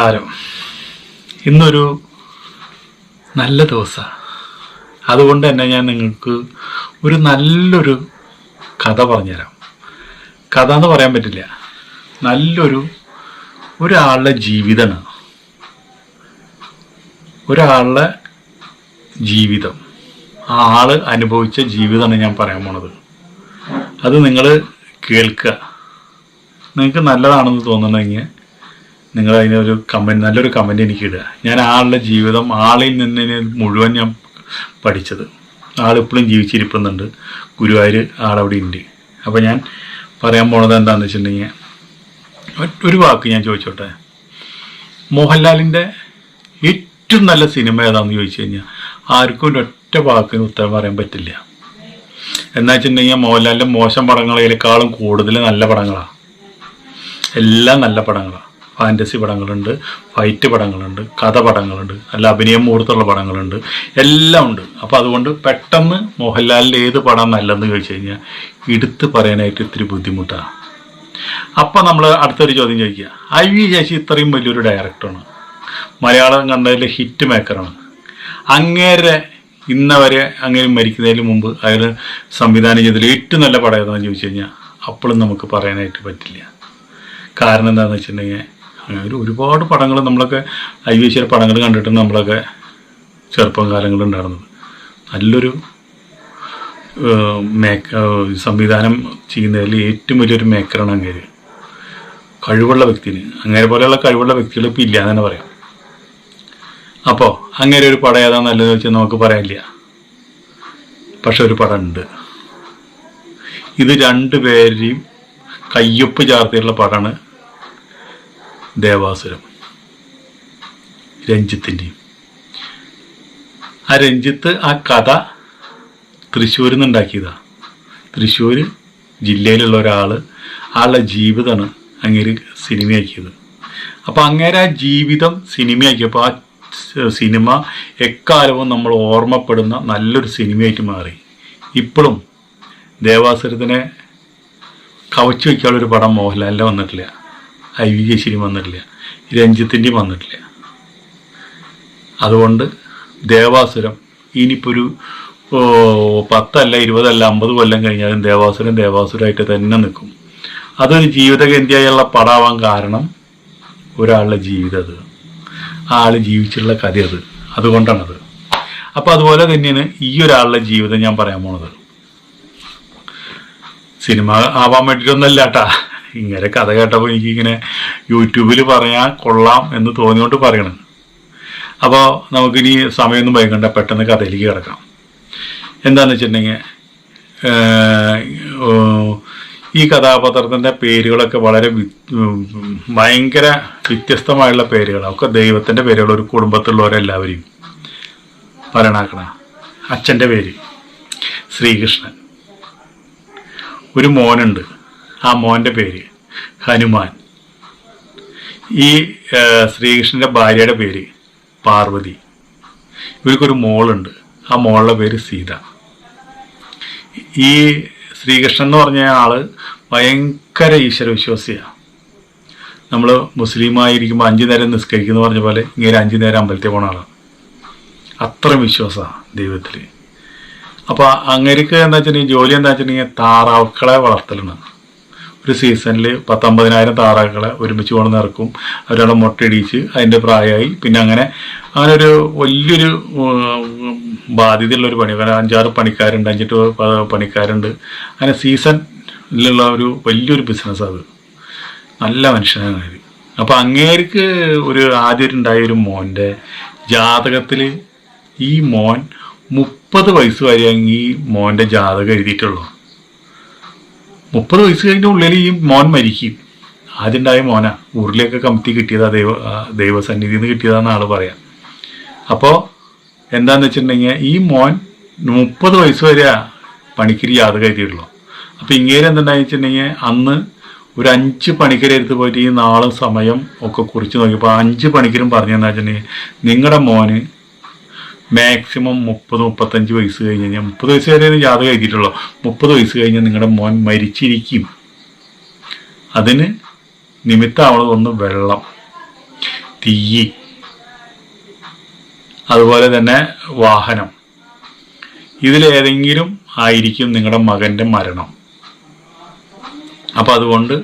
നമസ്കാരം. ഇന്നൊരു നല്ല ദിവസമാണ്. അതുകൊണ്ട് തന്നെ ഞാൻ നിങ്ങൾക്ക് ഒരു നല്ലൊരു കഥ പറഞ്ഞുതരാം. കഥ എന്ന് പറയാൻ പറ്റില്ല, ഒരാളുടെ ജീവിതമാണ്. ഒരാളുടെ ജീവിതം, ആ ആള് അനുഭവിച്ച ജീവിതമാണ് ഞാൻ പറയാൻ പോണത്. അത് നിങ്ങൾ കേൾക്കുക. നിങ്ങൾക്ക് നല്ലതാണെന്ന് തോന്നുന്നെങ്കിൽ നിങ്ങൾ അതിനൊരു കമൻറ്റ്, നല്ലൊരു കമൻറ്റ് എനിക്ക് ഇടുക. ഞാൻ ആളുടെ ജീവിതം, ആളിൽ നിന്ന് മുഴുവൻ ഞാൻ പഠിച്ചത്. ആളിപ്പോഴും ജീവിച്ചിരിപ്പുന്നുണ്ട്, ഗുരുവായൂർ ആളവിടെ ഉണ്ട്. അപ്പോൾ ഞാൻ പറയാൻ പോണത് എന്താണെന്ന് വെച്ചിട്ടുണ്ടെങ്കിൽ, ഒരു വാക്ക് ഞാൻ ചോദിച്ചോട്ടെ. മോഹൻലാലിൻ്റെ ഏറ്റവും നല്ല സിനിമ ഏതാണെന്ന് ചോദിച്ചു കഴിഞ്ഞാൽ ആർക്കും ഒരൊറ്റ വാക്കിന് ഉത്തരം പറയാൻ പറ്റില്ല. എന്താ വെച്ചിട്ടുണ്ടെങ്കിൽ മോഹൻലാലിൻ്റെ മോശം പടങ്ങളേക്കാളും കൂടുതൽ നല്ല പടങ്ങളാണ്. എല്ലാം നല്ല പടങ്ങളാണ്. ഫാൻറ്റസി പടങ്ങളുണ്ട്, ഫൈറ്റ് പടങ്ങളുണ്ട്, കഥ പടങ്ങളുണ്ട്, നല്ല അഭിനയം മുഹൂർത്തമുള്ള പടങ്ങളുണ്ട്, എല്ലാം ഉണ്ട്. അപ്പോൾ അതുകൊണ്ട് പെട്ടെന്ന് മോഹൻലാലിൻ്റെ ഏത് പടം നല്ലതെന്ന് ചോദിച്ചു കഴിഞ്ഞാൽ എടുത്ത് പറയാനായിട്ട് ഇത്തിരി ബുദ്ധിമുട്ടാണ്. അപ്പം നമ്മൾ അടുത്തൊരു ചോദ്യം ചോദിക്കുക. IV ശശി ഇത്രയും വലിയൊരു ഡയറക്ടറാണ്, മലയാളം കണ്ടതിലെ ഹിറ്റ് മേക്കറാണ്. അങ്ങേരെ ഇന്നവരെ അങ്ങനെ മരിക്കുന്നതിന് മുമ്പ് അയാൾ സംവിധാനം ചെയ്തതിൽ ഏറ്റവും നല്ല പടം ഏതാണെന്ന് ചോദിച്ചു കഴിഞ്ഞാൽ അപ്പോഴും നമുക്ക് പറയാനായിട്ട് പറ്റില്ല. കാരണം എന്താണെന്ന് വെച്ചിട്ടുണ്ടെങ്കിൽ ഒരുപാട് പടങ്ങൾ നമ്മളൊക്കെ IV ശശിയുടെ പടങ്ങൾ കണ്ടിട്ട് നമ്മളൊക്കെ ചെറുപ്പം കാലങ്ങളുണ്ടായിരുന്നത്. നല്ലൊരു സംവിധാനം ചെയ്യുന്നതിൽ ഏറ്റവും വലിയൊരു മേക്കറാണ് അങ്ങേര്. കഴിവുള്ള വ്യക്തിന്, അങ്ങേരെ പോലെയുള്ള കഴിവുള്ള വ്യക്തികൾ ഇപ്പം ഇല്ല എന്ന് തന്നെ പറയാം. അപ്പോൾ അങ്ങേരെ ഒരു പടം ഏതാ നല്ലതെന്ന് വെച്ചാൽ നമുക്ക് പറയാനില്ല. പക്ഷെ ഒരു പടം ഉണ്ട്. ഇത് രണ്ടുപേരെയും കയ്യൊപ്പ് ചാർത്തിയുള്ള പടമാണ് ദേവാസുരം, രഞ്ജിത്തിൻ്റെയും. ആ രഞ്ജിത്ത് ആ കഥ തൃശ്ശൂരിൽ നിന്ന് ഉണ്ടാക്കിയതാണ്. തൃശ്ശൂർ ജില്ലയിലുള്ള ആളുടെ ജീവിതമാണ് അങ്ങേര് സിനിമയാക്കിയത്. അപ്പോൾ അങ്ങേരെ ആ ജീവിതം സിനിമയാക്കിയപ്പോൾ ആ സിനിമ എക്കാലവും നമ്മൾ ഓർമ്മപ്പെടുന്ന നല്ലൊരു സിനിമയായിട്ട് മാറി. ഇപ്പോഴും ദേവാസുരത്തിനെ കവച്ചു വയ്ക്കാനുള്ളൊരു പടം മോഹൻലാലിൻ്റെ വന്നിട്ടില്ല, IV ശശിയും വന്നിട്ടില്ല, രഞ്ജിത്തിൻ്റെയും വന്നിട്ടില്ല. അതുകൊണ്ട് ദേവാസുരം ഇനിയിപ്പോൾ ഒരു 10 അല്ല 20 അല്ല 50 കൊല്ലം കഴിഞ്ഞാലും ദേവാസുരമായിട്ട് തന്നെ നിൽക്കും. അതൊരു ജീവിതഗന്ധിയായുള്ള പടമാവാൻ കാരണം ഒരാളുടെ ജീവിതം, അത് ആൾ ജീവിച്ചുള്ള കഥ, അതുകൊണ്ടാണത്. അപ്പോൾ അതുപോലെ തന്നെയാണ് ഈ ഒരാളുടെ ജീവിതം ഞാൻ പറയാൻ പോണത്. സിനിമ ആവാൻ വേണ്ടിയിട്ടൊന്നല്ല കേട്ടാ. ഇങ്ങനെ കഥ കേട്ടപ്പോൾ എനിക്കിങ്ങനെ യൂട്യൂബിൽ പറയാൻ കൊള്ളാം എന്ന് തോന്നിയോണ്ട് പറയണം. അപ്പോൾ നമുക്കിനി സമയമൊന്നും വൈകണ്ട, പെട്ടെന്ന് കഥയിലേക്ക് കിടക്കാം. എന്താണെന്ന് വെച്ചിട്ടുണ്ടെങ്കിൽ, ഈ കഥാപാത്രത്തിൻ്റെ പേരുകളൊക്കെ വളരെ ഭയങ്കര വ്യത്യസ്തമായുള്ള പേരുകളാണ്. ഒക്കെ ദൈവത്തിൻ്റെ പേരുകൾ, ഒരു കുടുംബത്തിലുള്ളവരെല്ലാവരെയും പറയണാക്കണ. അച്ഛൻ്റെ പേര് ശ്രീകൃഷ്ണൻ. ഒരു മോനുണ്ട്, ആ മോൻ്റെ പേര് ഹനുമാൻ. ഈ ശ്രീകൃഷ്ണൻ്റെ ഭാര്യയുടെ പേര് പാർവതി. ഇവർക്കൊരു മോളുണ്ട്, ആ മോളുടെ പേര് സീത. ഈ ശ്രീകൃഷ്ണൻ എന്ന് പറഞ്ഞ ആൾ ഭയങ്കര ഈശ്വരവിശ്വാസിയാണ്. നമ്മൾ മുസ്ലിമായിരിക്കുമ്പോൾ 5 നേരം നിസ്കരിക്കുന്നു പറഞ്ഞ പോലെ ഇങ്ങനെ 5 നേരം അമ്പലത്തിൽ പോണ ആളാണ്. അത്രയും വിശ്വാസമാണ് ദൈവത്തിൽ. അപ്പോൾ അങ്ങേർക്ക് എന്താ വെച്ചിട്ടുണ്ടെങ്കിൽ ജോലി എന്താ വെച്ചിട്ടുണ്ടെങ്കിൽ താറാവുക്കളെ വളർത്തലാണ്. ഒരു സീസണിൽ 10-50,000 താറാക്കളെ ഒരുമിച്ച് കൊണ്ടുവന്ന് ഇറക്കും. അവരവിടെ മുട്ടയിടിച്ച് അതിൻ്റെ പ്രായമായി. പിന്നെ അങ്ങനെ ഒരു വലിയൊരു ബാധ്യതയുള്ളൊരു പണി. കാരണം 5-6 പണിക്കാരുണ്ട്, 5-8 പണിക്കാരുണ്ട്. അങ്ങനെ സീസണിലുള്ള ഒരു വലിയൊരു ബിസിനസ്സാണ് അത്. നല്ല മനുഷ്യനാണ് അത്. അപ്പോൾ അങ്ങേർക്ക് ആദ്യം ഉണ്ടായ ഒരു മോൻ്റെ ജാതകത്തിൽ ഈ മോൻ 30 വയസ്സ് വരെ ഈ മോൻ്റെ ജാതകം എഴുതിയിട്ടുള്ളൂ. 30 വയസ്സ് കഴിഞ്ഞ ഉള്ളിൽ ഈ മോൻ മരിക്കും. ആദ്യം ഉണ്ടായ മോനാ, ഉരുളിയൊക്കെ കമത്തി കിട്ടിയതാ, ദൈവസന്നിധിയിൽ നിന്ന് കിട്ടിയതാന്ന് ആൾ പറയാം. അപ്പോൾ എന്താണെന്ന് വെച്ചിട്ടുണ്ടെങ്കിൽ ഈ മോൻ 30 വയസ്സ് വരെ പണിക്കര് ജാതകം എഴുതിയിട്ടുള്ളൂ. അപ്പോൾ ഇങ്ങേര് എന്തുണ്ടായി വെച്ചിട്ടുണ്ടെങ്കിൽ അന്ന് ഒരു 5 പണിക്കരെടുത്ത് പോയിട്ട് ഈ നാളും സമയം ഒക്കെ കുറിച്ച് നോക്കിയപ്പോൾ 5 പണിക്കരും പറഞ്ഞതെന്ന് വെച്ചിട്ടുണ്ടെങ്കിൽ നിങ്ങളുടെ മോന് മാക്സിമം 30-35 വയസ്സ് കഴിഞ്ഞ് കഴിഞ്ഞാൽ, 30 വയസ്സ് വരെ ജാതകം എഴുതിയിട്ടുള്ളൂ, 30 വയസ്സ് കഴിഞ്ഞാൽ നിങ്ങളുടെ മോൻ മരിച്ചിരിക്കും. അതിന് നിമിത്തമാവുന്നത് ഒന്ന് വെള്ളം. തീ, അതുപോലെ തന്നെ വാഹനം, ഇതിലേതെങ്കിലും ആയിരിക്കും നിങ്ങളുടെ മകൻ്റെ മരണം. അപ്പം അതുകൊണ്ട്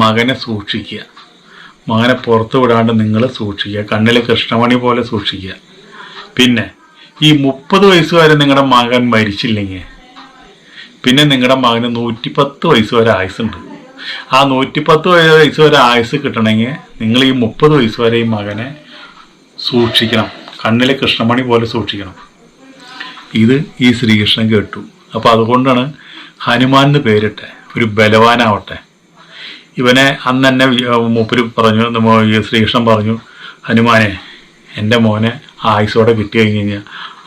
മകനെ സൂക്ഷിക്കുക, മകനെ പുറത്തു വിടാണ്ട് നിങ്ങൾ സൂക്ഷിക്കുക, കണ്ണിൽ കൃഷ്ണമണി പോലെ സൂക്ഷിക്കുക. പിന്നെ ഈ 30 വയസ്സ് വരെ നിങ്ങളുടെ മകൻ മരിച്ചില്ലെങ്കിൽ പിന്നെ നിങ്ങളുടെ മകന് 110 വയസ്സ് വരെ ആയുസ്സുണ്ട്. ആ 110 വയസ്സ് വരെ ആയുസ് കിട്ടണമെങ്കിൽ നിങ്ങൾ ഈ 30 വയസ്സ് വരെ ഈ മകനെ സൂക്ഷിക്കണം, കണ്ണിലെ കൃഷ്ണമണി പോലെ സൂക്ഷിക്കണം. ഇത് ഈ ശ്രീകൃഷ്ണൻ കേട്ടു. അപ്പോൾ അതുകൊണ്ടാണ് ഹനുമാൻ എന്ന് പേരിട്ടെ, ഒരു ബലവാനാവട്ടെ. ഇവനെ അന്ന് തന്നെ മൂപ്പര് പറഞ്ഞു, ശ്രീകൃഷ്ണൻ പറഞ്ഞു, ഹനുമാനെ, എൻ്റെ മോനെ ആയുസോടെ കിട്ടി കഴിഞ്ഞ് കഴിഞ്ഞാൽ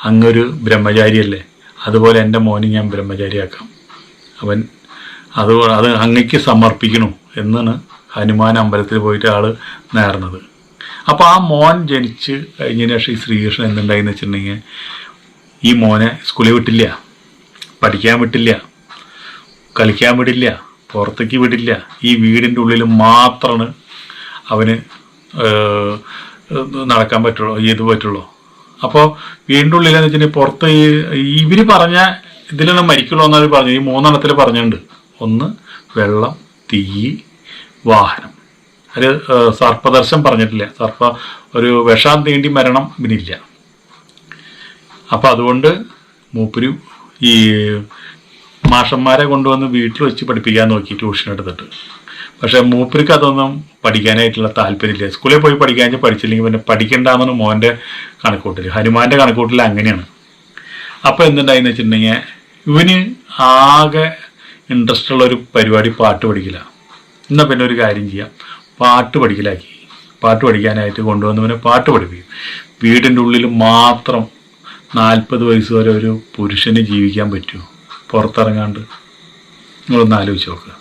അങ്ങൊരു ബ്രഹ്മചാരിയല്ലേ, അതുപോലെ എൻ്റെ മോനെ ഞാൻ ബ്രഹ്മചാരിയാക്കാം. അത് അങ്ങയ്ക്ക് സമർപ്പിക്കണു എന്നാണ് ഹനുമാൻ അമ്പലത്തിൽ പോയിട്ട് ആൾ നേർന്നത്. അപ്പോൾ ആ മോൻ ജനിച്ച് കഴിഞ്ഞതിന് ശേഷം ഈ ശ്രീകൃഷ്ണൻ എന്തുണ്ടായിന്ന് വെച്ചിട്ടുണ്ടെങ്കിൽ ഈ മോനെ സ്കൂളിൽ വിട്ടില്ല, പഠിക്കാൻ വിട്ടില്ല, കളിക്കാൻ വിടില്ല, പുറത്തേക്ക് വിടില്ല. ഈ വീടിൻ്റെ ഉള്ളിൽ മാത്രമാണ് അവന് നടക്കാൻ പറ്റുള്ളൂ, ഇത് പറ്റുള്ളൂ. അപ്പോൾ വീടിൻ്റെ ഉള്ളിലെന്ന് വെച്ചിട്ടുണ്ടെങ്കിൽ പുറത്ത് ഇവർ പറഞ്ഞ ഇതിലാണ് മരിക്കുള്ളൂ എന്നവർ പറഞ്ഞു. ഈ 3 എണ്ണത്തിൽ പറഞ്ഞിട്ടുണ്ട്. ഒന്ന് വെള്ളം, തീ, വാഹനം. അത് സർപ്പദർശനം പറഞ്ഞിട്ടില്ല. ഒരു വിഷം തീണ്ടി മരണം ഇവനില്ല. അപ്പം അതുകൊണ്ട് മൂപ്പര് ഈ മാഷന്മാരെ കൊണ്ടുവന്ന് വീട്ടിൽ വെച്ച് പഠിപ്പിക്കാൻ നോക്കി, ട്യൂഷൻ എടുത്തിട്ട്. പക്ഷെ മൂപ്പർക്ക് അതൊന്നും പഠിക്കാനായിട്ടുള്ള താല്പര്യമില്ല. സ്കൂളിൽ പോയി പഠിക്കാൻ പഠിച്ചില്ലെങ്കിൽ പിന്നെ പഠിക്കണ്ടെന്നാണ് മോൻ്റെ കണക്കൂട്ടൽ. ഹനുമാൻ്റെ കണക്കൂട്ടൽ അങ്ങനെയാണ്. അപ്പോൾ എന്തുണ്ടായെന്ന് വെച്ചിട്ടുണ്ടെങ്കിൽ ഇവന് ആകെ ഇൻട്രസ്റ്റ് ഉള്ള ഒരു പരിപാടി പാട്ട് പഠിക്കില്ല. എന്നാൽ പിന്നെ ഒരു കാര്യം ചെയ്യാം, പാട്ട് പഠിക്കലാക്കി. പാട്ട് പഠിക്കാനായിട്ട് കൊണ്ടുവന്നവനെ പാട്ട് പഠിപ്പിക്കും. വീടിൻ്റെ ഉള്ളിൽ മാത്രം 40 വയസ്സ് വരെ ഒരു പുരുഷന് ജീവിക്കാൻ പറ്റുമോ പുറത്തിറങ്ങാണ്ട്? നിങ്ങളൊന്ന് ആലോചിച്ച് നോക്കുക.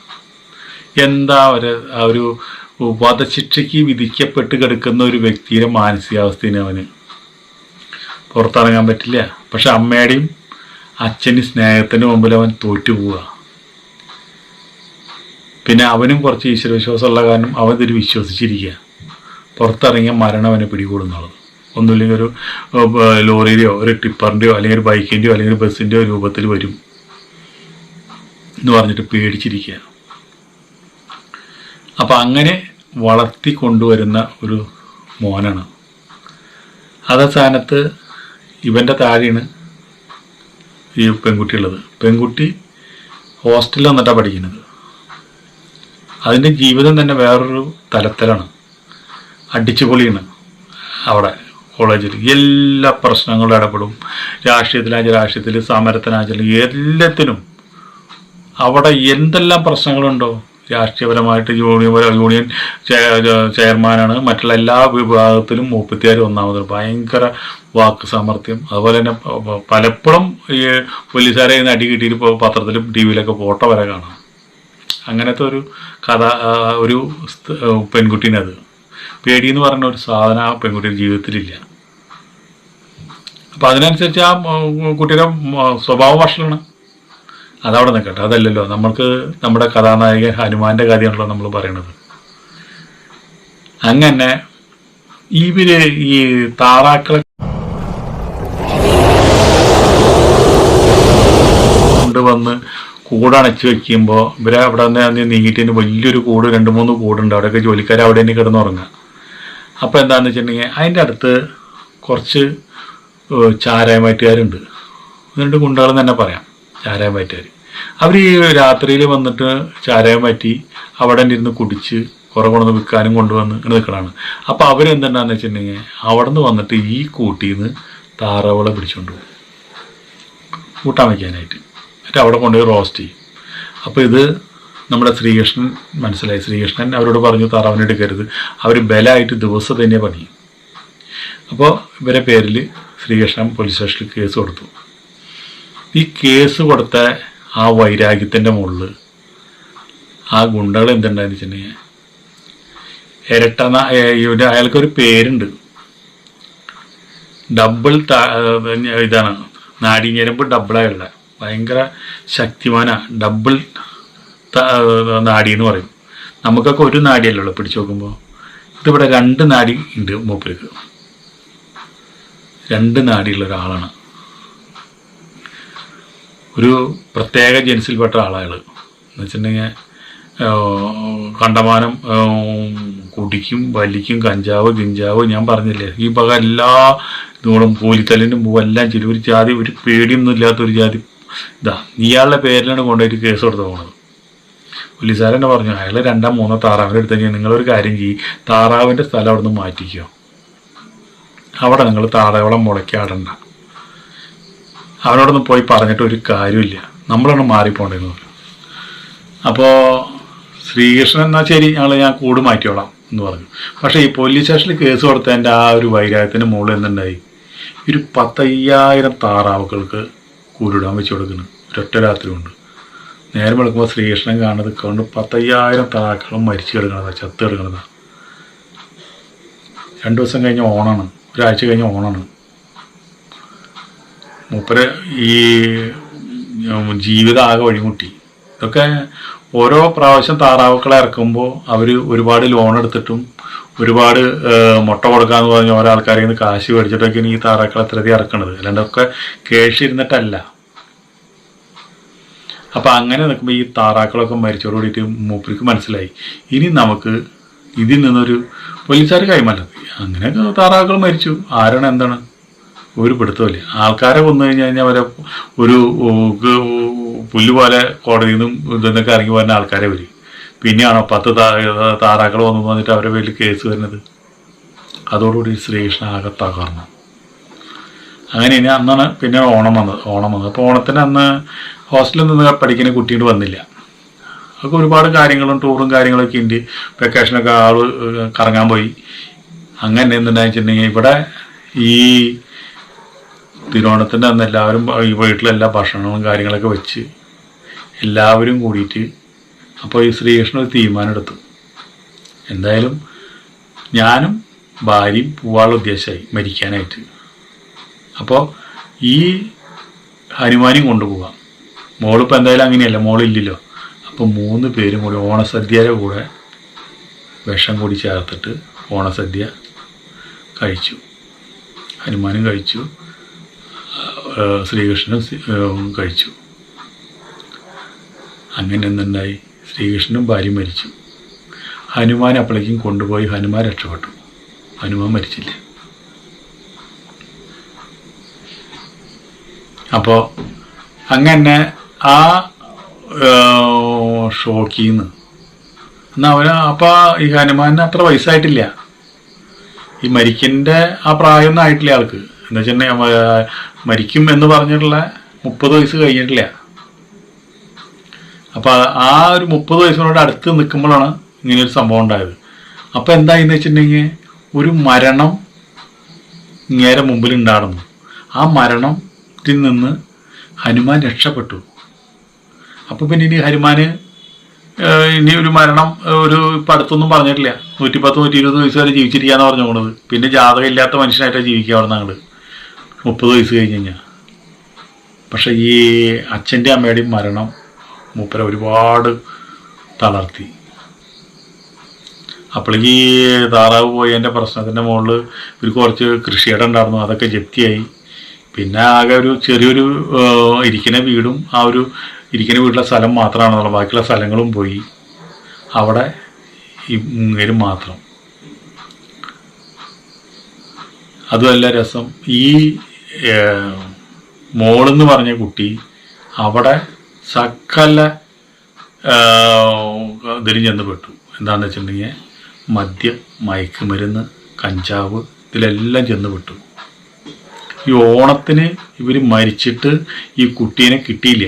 എന്താ ഒരു വധശിക്ഷയ്ക്ക് വിധിക്കപ്പെട്ട് കിടക്കുന്ന ഒരു വ്യക്തിയുടെ മാനസികാവസ്ഥയാണ് അവന്. പുറത്തിറങ്ങാൻ പറ്റില്ല. പക്ഷെ അമ്മയുടെയും അച്ഛനും സ്നേഹത്തിൻ്റെ മുമ്പിൽ അവൻ തോറ്റുപോവുക. പിന്നെ അവനും കുറച്ച് ഈശ്വരവിശ്വാസമുള്ള കാരണം അവൻ ഇതിൽ വിശ്വസിച്ചിരിക്കുക. പുറത്തിറങ്ങിയ മരണം അവനെ പിടികൂടുന്നുള്ളത്. ഒന്നുമില്ലെങ്കിൽ ഒരു ലോറിയുടെയോ ഒരു ടിപ്പറിൻ്റെയോ അല്ലെങ്കിൽ ഒരു ബൈക്കിൻ്റെയോ അല്ലെങ്കിൽ ഒരു ബസ്സിൻ്റെയോ രൂപത്തിൽ വരും എന്ന് പറഞ്ഞിട്ട് പേടിച്ചിരിക്കുക. അപ്പം അങ്ങനെ വളർത്തി കൊണ്ടുവരുന്ന ഒരു മോനാണ്. അതേ സ്ഥാനത്ത് ഇവൻ്റെ താഴെയാണ് ഈ പെൺകുട്ടിയുള്ളത്. പെൺകുട്ടി ഹോസ്റ്റലിൽ വന്നിട്ടാണ് പഠിക്കുന്നത്. അതിൻ്റെ ജീവിതം തന്നെ വേറൊരു തലത്തിലാണ്. അടിച്ചുപൊളിയാണ്. അവിടെ കോളേജിൽ എല്ലാ പ്രശ്നങ്ങളും ഇടപെടും. രാഷ്ട്രീയത്തിൽ, സമരത്തിനാച്ചാൽ എല്ലാത്തിനും അവിടെ എന്തെല്ലാം പ്രശ്നങ്ങളുണ്ടോ. രാഷ്ട്രീയപരമായിട്ട് യൂണിയൻ ചെയർമാനാണ്. മറ്റുള്ള എല്ലാ വിഭാഗത്തിലും 34 ഒന്നാമത്. ഭയങ്കര വാക്ക് സാമർഥ്യം. അതുപോലെ തന്നെ പലപ്പോഴും ഈ പോലീസുകാരെ അടി കിട്ടിയിട്ട് പത്രത്തിലും ടി വിയിലൊക്കെ ഫോട്ടോ വരെ കാണാം. അങ്ങനത്തെ ഒരു കഥ, ഒരു പെൺകുട്ടീനത്. പേടിയെന്ന് പറഞ്ഞ ഒരു സാധനം ആ പെൺകുട്ടിയുടെ ജീവിതത്തിലില്ല. അപ്പം അതിനനുസരിച്ച് ആ കുട്ടിയുടെ സ്വഭാവ വഷളാണ്. അതവിടെ നിൽക്കട്ടെ, അതല്ലല്ലോ നമ്മൾക്ക് നമ്മുടെ കഥാനായകൻ ഹനുമാന്റെ കഥയാണല്ലോ നമ്മൾ പറയണത്. അങ്ങനെ ഇവര് ഈ താറാക്കളെ കൊണ്ടുവന്ന് കൂടണച്ച് വെക്കുമ്പോൾ ഇവരെ അവിടെ നിന്ന് നീങ്ങിയിട്ട് വലിയൊരു കൂട്, 2-3 കൂടുണ്ട്. അവിടെയൊക്കെ ജോലിക്കാർ അവിടെ തന്നെ കിടന്നുറങ്ങുക. അപ്പോൾ എന്താണെന്ന് വെച്ചിട്ടുണ്ടെങ്കിൽ അതിൻ്റെ അടുത്ത് കുറച്ച് ചാരായമാറ്റുകാരുണ്ട്. 2 ഗുണ്ടകൾ തന്നെ പറയാം, ചാരായമാറ്റുകാർ. അവർ ഈ രാത്രിയിൽ വന്നിട്ട് ചാരായം മാറ്റി അവിടെ ഇരുന്ന് കുടിച്ച് കുറേ കൊണ്ടുവന്ന് വിൽക്കാനും കൊണ്ടുവന്ന് നിൽക്കണതാണ്. അപ്പോൾ അവരെന്തുണ്ടാന്ന് വെച്ചിട്ടുണ്ടെങ്കിൽ അവിടെ നിന്ന് വന്നിട്ട് ഈ കൂട്ടിൽ നിന്ന് താറാവുകളെ പിടിച്ചുകൊണ്ട് പോകും കൂട്ടാൻ വയ്ക്കാനായിട്ട്. എന്നിട്ട് അവിടെ കൊണ്ടുപോയി റോസ്റ്റ് ചെയ്യും. അപ്പോൾ ഇത് നമ്മുടെ ശ്രീകൃഷ്ണൻ മനസ്സിലായി. ശ്രീകൃഷ്ണൻ അവരോട് പറഞ്ഞു താറാവിനെ എടുക്കരുത്. അവർ ബലമായിട്ട് ദിവസം തന്നെ പണിയും. അപ്പോൾ ഇവരെ പേരിൽ ശ്രീകൃഷ്ണൻ പോലീസ് സ്റ്റേഷനിൽ കേസ് കൊടുത്തു. ഈ കേസ് കൊടുത്ത ആ വൈരാഗ്യത്തിൻ്റെ മുകളിൽ ആ ഗുണ്ടകൾ എന്തുണ്ടായെന്ന് വെച്ചിട്ടുണ്ടെങ്കിൽ അയാൾക്കൊരു പേരുണ്ട്, ഡബിൾ ഇതാണ്, നാടിഞ്ഞരമ്പ് ഡബിളായുള്ള ഭയങ്കര ശക്തിമാനാ. ഡബിൾ നാടി എന്ന് പറയും. നമുക്കൊക്കെ ഒരു നാടിയല്ലോ പിടിച്ചു നോക്കുമ്പോൾ, ഇതിവിടെ 2 നാഡി ഉണ്ട് മൂപ്പർക്ക്. 2 നാഡിയുള്ള ഒരാളാണ്. ഒരു പ്രത്യേക ജൻസിൽപ്പെട്ട ആളാണ്. എന്ന് വെച്ചിട്ടുണ്ടെങ്കിൽ കണ്ടമാനം കുടിക്കും, വലിക്കും, കഞ്ചാവ്, ഗിഞ്ചാവ്, ഞാൻ പറഞ്ഞില്ലേ ഈ വക എല്ലാ ഇതുകളും പോലിത്തല്ലിൻ്റെ എല്ലാം ചെയ്തു. ഒരു ജാതി, ഒരു പേടിയൊന്നും ഇല്ലാത്തൊരു ജാതി ഇയാളുടെ പേരിലാണ് കൊണ്ടുപോയിട്ട് കേസ് കൊടുത്ത് പോകുന്നത്. പോലീസുകാരെന്നെ പറഞ്ഞു അയാൾ 2-3 താറാവിൻ്റെ അടുത്ത് കഴിഞ്ഞാൽ നിങ്ങളൊരു കാര്യം ചെയ്യും, താറാവിൻ്റെ സ്ഥലം അവിടെ നിന്ന് മാറ്റിക്കോ, അവിടെ നിങ്ങൾ താറാവളം മുളയ്ക്കാടണ്ട, അവരോടൊന്നും പോയി പറഞ്ഞിട്ട് ഒരു കാര്യമില്ല, നമ്മളാണ് മാറിപ്പോണ്ടേന്ന് പറഞ്ഞു. അപ്പോൾ ശ്രീകൃഷ്ണൻ എന്നാൽ ശരി ഞാൻ കൂട് മാറ്റിയോളാം എന്ന് പറഞ്ഞു. പക്ഷേ ഈ പോലീസ് സ്റ്റേഷനിൽ കേസ് കൊടുത്തതിൻ്റെ ആ ഒരു വൈരാഗ്യത്തിൻ്റെ മുകളിൽ എന്തുണ്ടായി, ഒരു 10,000 താറാവുകൾക്ക് കൂടിടാൻ വെച്ച് കൊടുക്കുന്നു ഒരൊറ്റ രാത്രി കൊണ്ട്. നേരം വെളുക്കുമ്പോൾ ശ്രീകൃഷ്ണൻ കാണുന്നത് കൊണ്ട് 10,000 താറാക്കളും മരിച്ചു കിടക്കണതാണ്, ചത്ത് കിടക്കണതാണ്. 2 ദിവസം കഴിഞ്ഞ് ഓണാണ്, ഒരാഴ്ച കഴിഞ്ഞ് ഓണാണ്. മൂപ്പര് ഈ ജീവിതം ആകെ വഴിമുട്ടി. ഇതൊക്കെ ഓരോ പ്രാവശ്യം താറാവുക്കളെ ഇറക്കുമ്പോൾ അവർ ഒരുപാട് ലോൺ എടുത്തിട്ടും ഒരുപാട് മുട്ട കൊടുക്കാന്ന് പറഞ്ഞ് ഓരോ ആൾക്കാരിൽ നിന്ന് കാശ് മേടിച്ചിട്ടൊക്കെയാണ് ഈ താറാക്കളെ അത്രയധികം ഇറക്കണത്, അല്ലാണ്ടൊക്കെ കേഷ് ഇരുന്നിട്ടല്ല. അപ്പം അങ്ങനെ നിൽക്കുമ്പോൾ ഈ താറാക്കളൊക്കെ മരിച്ചോട് കൂടിയിട്ട് മൂപ്പർക്ക് മനസ്സിലായി ഇനി നമുക്ക് ഇതിൽ നിന്നൊരു പോലീസുകാർ കൈമാറ്റം. അങ്ങനെ താറാക്കൾ മരിച്ചു, ആരാണ് എന്താണ് ഒരു പിടുത്തമില്ല. ആൾക്കാരെ കൊന്നു കഴിഞ്ഞാൽ അവരെ ഒരു പുല്ല് പോലെ കോടതിയിൽ നിന്നും ഇതെന്നൊക്കെ ഇറങ്ങി വരുന്ന ആൾക്കാരെ വരും. പിന്നെയാണോ 10 താറാക്കൾ വന്നു വന്നിട്ട് അവരുടെ പേരിൽ കേസ് വരുന്നത്. അതോടുകൂടി ശ്രീകൃഷ്ണ ആകെ തകർന്നു. അങ്ങനെ ഇനി അന്നാണ് പിന്നെ ഓണം വന്നത്. അപ്പോൾ ഓണത്തിന് അന്ന് ഹോസ്റ്റലിൽ നിന്ന് പഠിക്കുന്ന കുട്ടിയോട് വന്നില്ല. അതൊക്കെ ഒരുപാട് കാര്യങ്ങളും ടൂറും കാര്യങ്ങളൊക്കെ ഉണ്ട്. വെക്കേഷനൊക്കെ ആൾ കറങ്ങാൻ പോയി. അങ്ങനെ എന്തുണ്ടായെന്ന് വെച്ചിട്ടുണ്ടെങ്കിൽ ഇവിടെ ഈ തിരുവോണത്തിൻ്റെ അന്ന് എല്ലാവരും ഈ വീട്ടിലെല്ലാ ഭക്ഷണങ്ങളും കാര്യങ്ങളൊക്കെ വെച്ച് എല്ലാവരും കൂടിയിട്ട് അപ്പോൾ ഈ ശ്രീകൃഷ്ണൻ ഒരു തീരുമാനം എടുത്തു. എന്തായാലും ഞാനും ഭാര്യയും പോവാനുള്ള ഉദ്ദേശമായി മരിക്കാനായിട്ട്. അപ്പോൾ ഈ ഹനുമാനെയും കൊണ്ടുപോകാം. മോളിപ്പോൾ എന്തായാലും അങ്ങനെയല്ല, മോളില്ലല്ലോ. അപ്പോൾ 3 പേരും കൂടി ഓണസദ്യയുടെ കൂടെ വിഷം കൂടി ചേർത്തിട്ട് ഓണസദ്യ കഴിച്ചു. ഹനുമാനും കഴിച്ചു, ശ്രീകൃഷ്ണനും കഴിച്ചു. അങ്ങനെ എന്തുണ്ടായി, ശ്രീകൃഷ്ണനും ഭാര്യ മരിച്ചു. ഹനുമാൻ അപ്പോഴേക്കും കൊണ്ടുപോയി. ഹനുമാൻ രക്ഷപ്പെട്ടു, ഹനുമാൻ മരിച്ചില്ല. അപ്പോൾ അങ്ങനെ ആ ഷോക്കിൽ നിന്ന് എന്നാൽ അപ്പോൾ ഈ ഹനുമാനിന് അത്ര വയസ്സായിട്ടില്ല, ഈ മരിക്കിൻ്റെ ആ പ്രായമൊന്നും ആയിട്ടില്ല ആൾക്ക്. എന്താ വെച്ചിട്ടുണ്ടെങ്കിൽ മരിക്കും എന്ന് പറഞ്ഞിട്ടുള്ള 30 വയസ്സ് കഴിഞ്ഞിട്ടില്ല. അപ്പോൾ ആ ഒരു 30 വയസ്സിനോട് അടുത്ത് നിൽക്കുമ്പോഴാണ് ഇങ്ങനെയൊരു സംഭവം ഉണ്ടായത്. അപ്പോൾ എന്തായെന്ന് വെച്ചിട്ടുണ്ടെങ്കിൽ ഒരു മരണം ഇങ്ങേരെ മുമ്പിൽ ഉണ്ടായിരുന്നു. ആ മരണത്തിൽ നിന്ന് ഹനുമാൻ രക്ഷപ്പെട്ടു. അപ്പോൾ പിന്നെ ഇനി ഹനുമാന് ഇനി ഒരു മരണം ഒരു ഇപ്പം അടുത്തൊന്നും പറഞ്ഞിട്ടില്ല. 110-120 വയസ്സ് വരെ ജീവിച്ചിരിക്കാന്ന് പറഞ്ഞു പോണത്. പിന്നെ ജാതകം ഇല്ലാത്ത മനുഷ്യനായിട്ടാണ് ജീവിക്കുക അവിടെ നിന്ന് 30 വയസ്സ് കഴിഞ്ഞ് കഴിഞ്ഞാൽ. പക്ഷെ ഈ അച്ഛൻ്റെ അമ്മയുടെയും മരണം മൂപ്പരെ ഒരുപാട് തളർത്തി. അപ്പോൾ ഈ താറാവ് പോയതിൻ്റെ പ്രശ്നത്തിൻ്റെ മുകളിൽ ഒരു കുറച്ച് കൃഷിയിടം ഉണ്ടായിരുന്നു, അതൊക്കെ ജപ്തിയായി. പിന്നെ ആകെ ഒരു ചെറിയൊരു ഇരിക്കുന്ന വീടും ആ ഒരു ഇരിക്കുന്ന വീട്ടിലെ സ്ഥലം മാത്രമാണെന്നുള്ള, ബാക്കിയുള്ള സ്ഥലങ്ങളും പോയി. അവിടെ ഈ മുങ്ങേരും മാത്രം. അതുമല്ല രസം, ഈ മോളെന്ന് പറഞ്ഞ കുട്ടി അവിടെ സകല ഇതിലും ചെന്ന് പെട്ടു. എന്താണെന്ന് വെച്ചിട്ടുണ്ടെങ്കിൽ മദ്യം, മയക്കുമരുന്ന്, കഞ്ചാവ്, ഇതിലെല്ലാം ചെന്ന് പെട്ടു. ഈ ഓണത്തിന് ഇവർ മരിച്ചിട്ട് ഈ കുട്ടീനെ കിട്ടിയില്ല.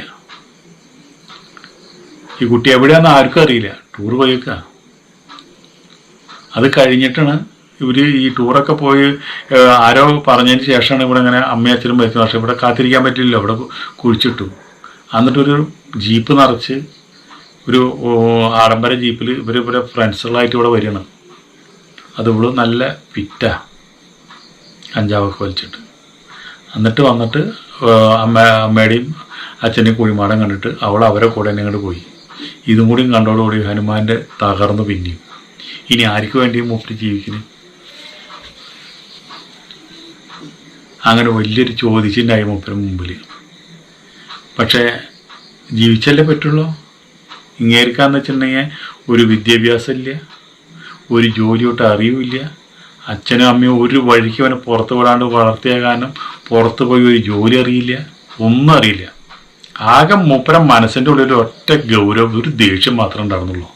ഈ കുട്ടി എവിടെയാണെന്ന് ആർക്കും അറിയില്ല, ടൂർ പോയേക്കുക. അത് കഴിഞ്ഞിട്ടാണ് ഇവർ ഈ ടൂറൊക്കെ പോയി ആരോ പറഞ്ഞതിന് ശേഷമാണ് ഇവിടെ ഇങ്ങനെ അമ്മയും അച്ഛനും മരിച്ചു. പക്ഷേ ഇവിടെ കാത്തിരിക്കാൻ പറ്റില്ലല്ലോ, ഇവിടെ കുഴിച്ചിട്ടു. എന്നിട്ടൊരു ജീപ്പ് നിറച്ച് ഒരു ആഡംബര ജീപ്പിൽ ഇവരെ ഫ്രണ്ട്സുകളായിട്ട് ഇവിടെ വരികയാണ്. അത് ഇവിടെ നല്ല ഫിറ്റാ, കഞ്ചാവൊക്കെ വലിച്ചിട്ട്. എന്നിട്ട് വന്നിട്ട് അമ്മയുടെയും അച്ഛൻ്റെയും കുഴിമാടം കണ്ടിട്ട് അവരെ കൂടെ തന്നെ അങ്ങോട്ട് പോയി. ഇതും കൂടി കണ്ടോടുകൂടി ഹനുമാൻ്റെ തകർന്നു പിന്നെയും. ഇനി ആർക്ക് വേണ്ടി മൂപ്പര് ജീവിക്കുന്നു? അങ്ങനെ വലിയൊരു ചോദിച്ചിട്ടുണ്ടായി മൂപ്പര് മുമ്പിൽ. പക്ഷേ ജീവിച്ചല്ലേ പറ്റുള്ളൂ. ഇങ്ങേർക്കാന്ന് വെച്ചിട്ടുണ്ടെങ്കിൽ ഒരു വിദ്യാഭ്യാസം ഇല്ല, ഒരു ജോലിയോട്ട് അറിവില്ല. അച്ഛനും അമ്മയും ഒരു വഴിക്ക് അവനെ പുറത്ത് വിടാണ്ട് വളർത്തിയ കാരണം പുറത്ത് പോയി ഒരു ജോലി അറിയില്ല, ഒന്നും അറിയില്ല. ആകെ മൂപ്പരം മനസ്സിൻ്റെ ഉള്ളിൽ ഒരു ഒറ്റ ഗൗരവം, ഒരു ദേഷ്യം മാത്രമേ ഉണ്ടായിരുന്നുള്ളൂ.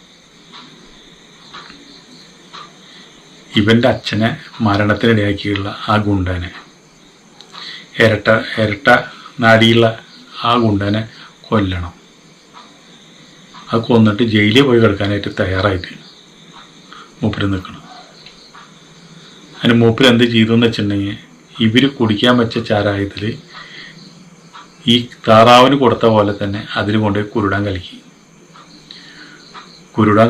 ഇവൻ്റെ അച്ഛനെ മരണത്തിനിടയാക്കിയുള്ള ആ ഗുണ്ടനെ, ഇരട്ട നാടിയുള്ള ആ ഗുണ്ടനെ കൊല്ലണം. അത് കൊന്നിട്ട് ജയിലിൽ പോയി കിടക്കാനായിട്ട് തയ്യാറായിട്ട് മൂപ്പര് നിൽക്കണം. അതിന് മൂപ്പര് എന്ത് ചെയ്തു എന്ന് വെച്ചിട്ടുണ്ടെങ്കിൽ, ഇവർ കുടിക്കാൻ വെച്ച ചാരായത്തിൽ ഈ താറാവിന് കൊടുത്ത പോലെ തന്നെ അതിൽ കൊണ്ടുപോയി കുരുടാൻ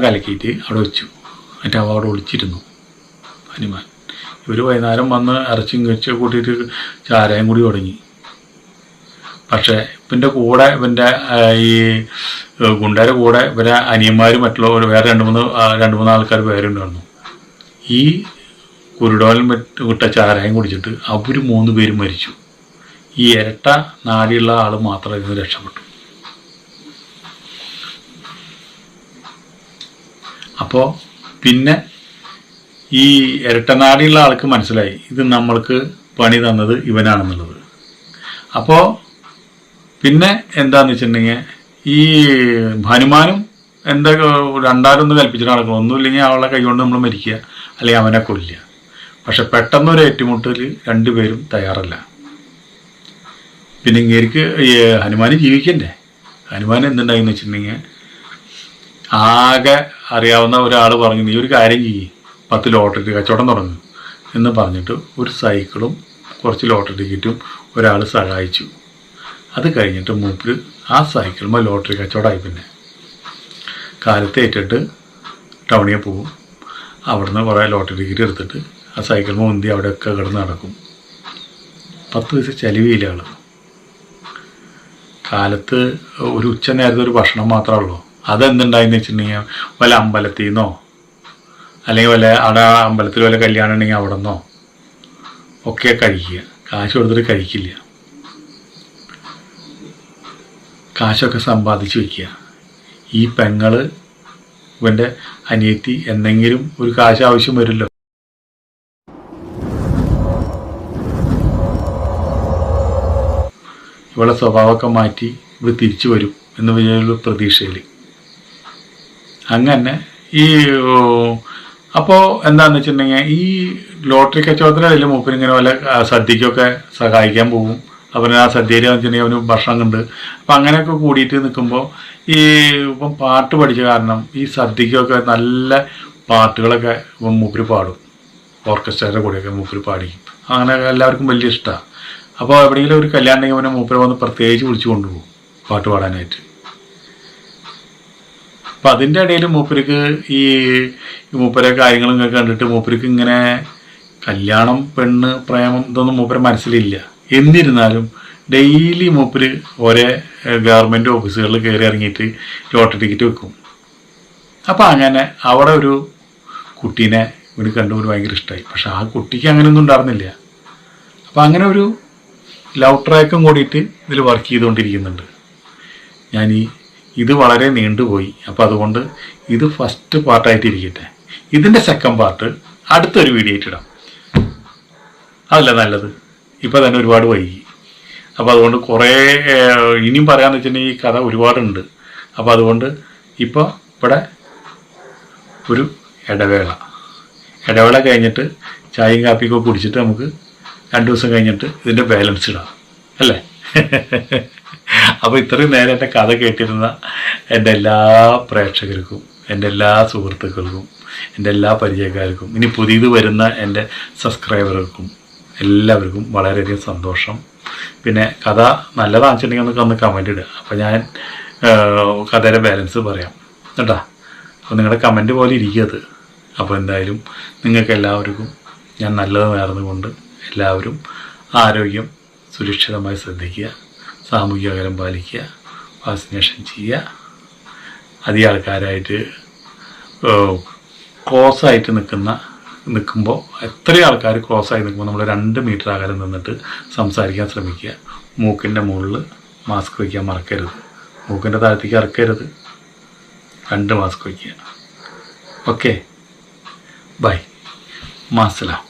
കലക്കിയിട്ട് അവിടെ വെച്ചു. എന്നിട്ട് അവ അവിടെ ഒളിച്ചിരുന്നു ഹനുമാൻ. ഇവർ വൈകുന്നേരം വന്ന് ഇറച്ചിയും വെച്ച് കൂട്ടിയിട്ട് ചാരായം കൂടി തുടങ്ങി. പക്ഷേ ഇവൻ്റെ കൂടെ ഇവൻ്റെ ഈ ഗുണ്ടയുടെ കൂടെ ഇവരെ അനിയന്മാരും മറ്റുള്ള വേറെ രണ്ട് മൂന്ന് ആൾക്കാർ പേരുണ്ടായിരുന്നു. ഈ കുരുടോലം വിട്ട ചാരായം കുടിച്ചിട്ട് അവർ 3 പേരും മരിച്ചു. ഈ ഇരട്ട നാടിയുള്ള ആൾ മാത്രം ഇതിന് രക്ഷപ്പെട്ടു. അപ്പോൾ പിന്നെ ഈ ഇരട്ടനാടിയുള്ള ആൾക്ക് മനസ്സിലായി ഇത് നമ്മൾക്ക് പണി തന്നത് ഇവനാണെന്നുള്ളത്. അപ്പോൾ പിന്നെ എന്താന്ന് വെച്ചിട്ടുണ്ടെങ്കിൽ ഈ ഹനുമാനും എന്താ രണ്ടാരൊന്ന് കൽപ്പിച്ചിട്ട് നടക്കണം. ഒന്നുമില്ലെങ്കിൽ അവളെ കൈകൊണ്ട് നമ്മൾ മരിക്കുക, അല്ലെങ്കിൽ അവനെ കൊല്ലുക. പക്ഷെ പെട്ടെന്നൊരു ഏറ്റുമുട്ടൽ 2 പേരും തയ്യാറല്ല. പിന്നെ ഇങ്ങേർക്ക് ഹനുമാന് ജീവിക്കണ്ടേ. ഹനുമാൻ എന്തുണ്ടായിന്ന് വെച്ചിട്ടുണ്ടെങ്കിൽ, ആകെ അറിയാവുന്ന ഒരാൾ പറഞ്ഞു, നീ ഒരു കാര്യം ചെയ്യ്, 10 ലോട്ടറി കച്ചവടം തുടങ്ങും എന്ന് പറഞ്ഞിട്ട് ഒരു സൈക്കിളും കുറച്ച് ലോട്ടറി ടിക്കറ്റും ഒരാൾ സഹായിച്ചു. അത് കഴിഞ്ഞിട്ട് മൂപ്പര് ആ സൈക്കിളുമ്പോൾ ലോട്ടറി കച്ചവടമായി. പിന്നെ കാലത്ത് ഏറ്റിട്ട് ടൗണിൽ പോകും. അവിടുന്ന് കുറേ ലോട്ടറി ടിക്കറ്റ് എടുത്തിട്ട് ആ സൈക്കിളുമ്പോൾ ഉന്തി അവിടെയൊക്കെ കിടന്ന് നടക്കും. 10 പൈസ ചെലവില്ല ആൾ. കാലത്ത് ഒരു ഉച്ച നേരത്തെ ഒരു ഭക്ഷണം മാത്രമേ ഉള്ളൂ. അതെന്തുണ്ടായെന്ന് വെച്ചിട്ടുണ്ടെങ്കിൽ വല്ല അമ്പലത്തിൽ നിന്നോ അല്ലെങ്കിൽ വല്ല അവിടെ അമ്പലത്തിൽ വല്ല കല്യാണം ഉണ്ടെങ്കിൽ അവിടെ നിന്നോ ഒക്കെ കഴിക്കുക. കാശ് കൊടുത്തിട്ട് കഴിക്കില്ല. കാശൊക്കെ സമ്പാദിച്ച് വയ്ക്കുക. ഈ പെങ്ങള് ഇവൻ്റെ അനിയത്തി എന്തെങ്കിലും ഒരു കാശ് ആവശ്യം വരുമല്ലോ, ഇവളെ സ്വഭാവമൊക്കെ മാറ്റി ഇവ തിരിച്ചു വരും എന്ന് വലിയൊരു പ്രതീക്ഷയിൽ അങ്ങനെ ഈ അപ്പോൾ എന്താണെന്ന് വെച്ചിട്ടുണ്ടെങ്കിൽ ഈ ലോട്ടറി കച്ചവടത്തിനിടയിൽ മൂപ്പരിങ്ങനെ വല്ല സദ്യക്കൊക്കെ സഹായിക്കാൻ പോകും. അവന് ആ സദ്യയിൽ വെച്ചിട്ടുണ്ടെങ്കിൽ അവന് ഭക്ഷണം ഉണ്ട്. അപ്പം അങ്ങനെയൊക്കെ കൂടിയിട്ട് നിൽക്കുമ്പോൾ ഈ ഇപ്പം പാട്ട് പഠിച്ച കാരണം ഈ സദ്യക്കൊക്കെ നല്ല പാട്ടുകളൊക്കെ ഇപ്പം മൂപ്പര് പാടും. ഓർക്കസ്ട്രയുടെ കൂടെയൊക്കെ മൂപ്പര് പാടിക്കും. അങ്ങനെ എല്ലാവർക്കും വലിയ ഇഷ്ടമാണ്. അപ്പോൾ എവിടെയെങ്കിലും ഒരു കല്യാണം ഉണ്ടെങ്കിൽ അവനെ മൂപ്പര് വന്ന് പ്രത്യേകിച്ച് വിളിച്ചു കൊണ്ടുപോകും പാട്ട് പാടാനായിട്ട്. അപ്പം അതിൻ്റെ ഇടയിൽ മൂപ്പർക്ക് ഈ മൂപ്പരെ കാര്യങ്ങളൊക്കെ കണ്ടിട്ട് മൂപ്പർക്ക് ഇങ്ങനെ കല്യാണം, പെണ്ണ്, പ്രേമം ഇതൊന്നും മൂപ്പരെ മനസ്സിലില്ല. എന്നിരുന്നാലും ഡെയിലി മൂപ്പര് ഒരേ ഗവൺമെൻറ് ഓഫീസുകളിൽ കയറി ഇറങ്ങിയിട്ട് ലോട്ടറി ടിക്കറ്റ് വെക്കും. അപ്പം അങ്ങനെ അവിടെ ഒരു കുട്ടീനെ ഇവന് കണ്ടുകൊണ്ട് ഭയങ്കര ഇഷ്ടമായി. പക്ഷെ ആ കുട്ടിക്ക് അങ്ങനെയൊന്നും ഉണ്ടായിരുന്നില്ല. അപ്പം അങ്ങനെ ഒരു ലവ് ട്രാക്കും കൂടിയിട്ട് ഇതിൽ വർക്ക് ചെയ്തുകൊണ്ടിരിക്കുന്നുണ്ട്. ഇത് വളരെ നീണ്ടുപോയി. അപ്പോൾ അതുകൊണ്ട് ഇത് ഫസ്റ്റ് പാർട്ടായിട്ടിരിക്കട്ടെ. ഇതിൻ്റെ സെക്കൻഡ് പാർട്ട് അടുത്തൊരു വീഡിയോ ആയിട്ടിടാം. അതല്ല നല്ലത്. ഇപ്പോൾ തന്നെ ഒരുപാട് വൈകി. അപ്പോൾ അതുകൊണ്ട് കുറേ ഇനിയും പറയാമെന്ന് വെച്ചിട്ടുണ്ടെങ്കിൽ ഈ കഥ ഒരുപാടുണ്ട്. അപ്പോൾ അതുകൊണ്ട് ഇപ്പോൾ ഇവിടെ ഒരു ഇടവേള കഴിഞ്ഞിട്ട് ചായയും കാപ്പിയൊക്കെ കുടിച്ചിട്ട് നമുക്ക് 2 ദിവസം കഴിഞ്ഞിട്ട് ഇതിൻ്റെ ബാലൻസ് ഇടാം അല്ലേ. അപ്പോൾ ഇത്രയും നേരം എൻ്റെ കഥ കേട്ടിരുന്ന എൻ്റെ എല്ലാ പ്രേക്ഷകർക്കും, എൻ്റെ എല്ലാ സുഹൃത്തുക്കൾക്കും, എൻ്റെ എല്ലാ പരിചയക്കാർക്കും, ഇനി പുതിയത് വരുന്ന എൻ്റെ സബ്സ്ക്രൈബർക്കും എല്ലാവർക്കും വളരെയധികം സന്തോഷം. പിന്നെ കഥ നല്ലതാണെന്ന് വെച്ചിട്ടുണ്ടെങ്കിൽ ഒന്ന് കമൻ്റ് ഇടുക. അപ്പോൾ ഞാൻ കഥയുടെ ബാലൻസ് പറയാം കേട്ടോ. അപ്പോൾ നിങ്ങളുടെ കമൻറ്റ് പോലെ ഇരിക്കുന്നത്. അപ്പോൾ എന്തായാലും നിങ്ങൾക്ക് എല്ലാവർക്കും ഞാൻ നല്ലത് നേർന്നുകൊണ്ട് എല്ലാവരും ആരോഗ്യം സുരക്ഷിതമായി ശ്രദ്ധിക്കുക, സാമൂഹിക അകലം പാലിക്കുക, വാക്സിനേഷൻ ചെയ്യുക, അധികം ആൾക്കാരായിട്ട് ക്രോസ് ആയിട്ട് നിൽക്കുമ്പോൾ എത്രയും ആൾക്കാർ ക്രോസ് ആയി നിൽക്കുമ്പോൾ നമ്മൾ 2 മീറ്റർ അകലെ നിന്നിട്ട് സംസാരിക്കാൻ ശ്രമിക്കുക. മൂക്കിൻ്റെ മുകളിൽ മാസ്ക് വയ്ക്കാൻ മറക്കരുത്. മൂക്കിൻ്റെ താഴത്തേക്ക് ഇറക്കരുത്. 2 മാസ്ക് വയ്ക്കുക. Okay, bye, മാസലാം.